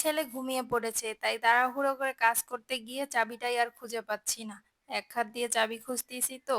ছেলে ঘুমিয়ে পড়েছে, তাই তাড়াহুড়ো করে কাজ করতে গিয়ে চাবিটাই আর খুঁজে পাচ্ছি না। এক হাত দিয়ে চাবি খুঁজতেছি তো,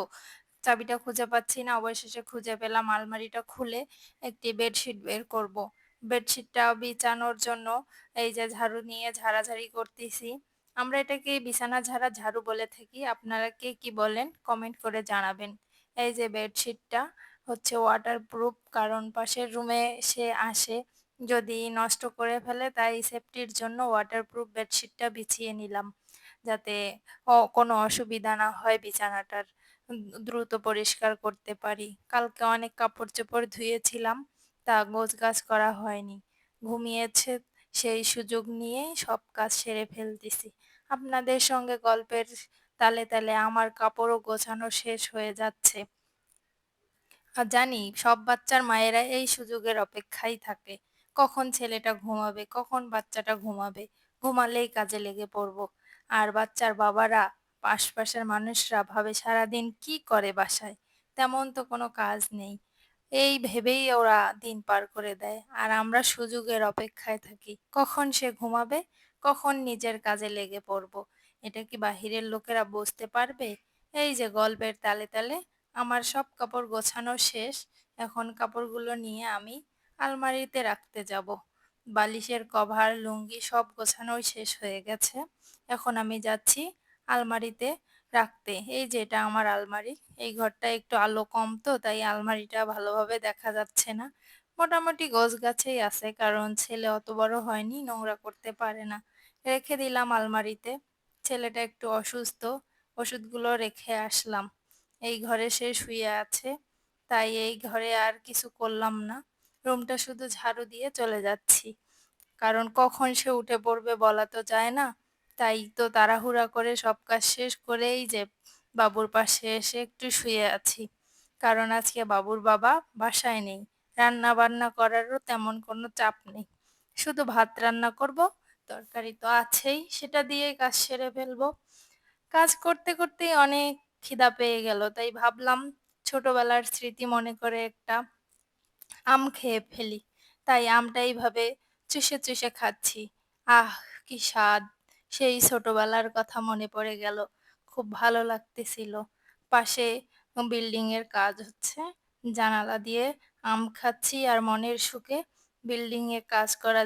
চাবিটা খুঁজে পাচ্ছি না। অবশেষে খুঁজে পেলাম, আলমারিটা খুলে একটি বেডশিট বের করব। বেডশিটটা বিছানোর জন্য এই যে ঝাড়ু নিয়ে ঝাড়াঝাড়ি করতেছি। আমরা এটাকে বিছানা ঝাড়া ঝাড়ু বলে থাকি। আপনারা কে কি বলেন কমেন্ট করে জানাবেন। এই যে বেডশিটটা হচ্ছে ওয়াটারপ্রুফ, কারণ পাশের রুমে সে আসে যদি নষ্ট করে ফেলে, তাই সেফটির জন্য ওয়াটারপ্রুফ বেডশিটটা বিছিয়ে নিলাম, যাতে কোনো অসুবিধা না হয় বিছানাটার। দ্রুত পরিষ্কার করতে পারি। কালকে অনেক কাপড়-চোপড় ধুয়েছিলাম, তা গোছগাছ করা হয়নি। ঘুমিয়েছে, সেই সুযোগ নিয়েই সব কাজ সেরে ফেলতেছি। আপনাদের সঙ্গে গল্পের তালে তালে আমার কাপড়ও গোছানো শেষ হয়ে যাচ্ছে। জানি সব বাচ্চার মায়েরা এই সুযোগের অপেক্ষায় থাকে। কখন ছেলেটা ঘুমাবে, কখন বাচ্চাটা ঘুমাবে। ঘুমালেই কাজে লেগে পড়ব। আর বাচ্চার বাবারা, আশপাশের মানুষরা ভাবে সারাদিন কি করে বাসায়। তেমন তো কোনো কাজ নেই। এই ভেবেই ওরা দিন পার করে দেয়। আর আমরা সুযোগের অপেক্ষায় থাকি। কখন সে ঘুমাবে, কখন নিজের কাজে লেগে পড়ব। এটা কি বাহিরের লোকেরা বুঝতে পারবে? এই যে গল্পের তালে তালে আমার সব কাপড় গোছানো শেষ। এখন কাপড়গুলো নিয়ে আমি আলমারিতে রাখতে যাব। বালিশের কভার, লুঙ্গি সব গোছানোই শেষ হয়ে গেছে। এখন আমি যাচ্ছি আলমারিতে রাখতে। এই যে এটা আমার আলমারি। এই ঘরটা একটু আলো কম তো, তাই আলমারিটা ভালোভাবে দেখা যাচ্ছে না। মোটামুটি গোছগাছেই আছে, কারণ ছেলে অত বড় হয়নি, নোংরা করতে পারে না। রেখে দিলাম আলমারিতে। ছেলেটা একটু অসুস্থ, ওষুধগুলো রেখে আসলাম। এই ঘরে সে শুয়ে আছে, তাই এই ঘরে আর কিছু করলাম না। রুমটা শুধু ঝাড়ু দিয়ে চলে যাচ্ছি, কারণ কখন সে উঠে পড়বে বলা তো যায় না। তাই তো তাড়াহুড়া করে সব কাজ শেষ করেই যে বাবুর পাশে এসে একটু শুয়ে আছি, কারণ আজকে বাবুর বাবা বাসায় নেই। রান্না বান্না করারও তেমন কোনো চাপ নেই, শুধু ভাত রান্না করব, তরকারি তো আছেই, সেটা দিয়েই কাজ সেরে ফেলবো। কাজ করতে করতেই অনেক খিদা পেয়ে গেল, তাই ভাবলাম ছোটবেলার স্মৃতি মনে করে একটা আম খেয়ে ফেলি। তাই আমটা এইভাবে চুষে চুষে খাচ্ছি। আহ! কি স্বাদ! সেই ছোটবেলার কথা মনে পড়ে গেল। খুব ভালো লাগতেছিল। পাশে বিল্ডিং এর কাজ হচ্ছে। জানালা দিয়ে আম খাচ্ছি আর মনের সুখে বিল্ডিং এ কাজ করা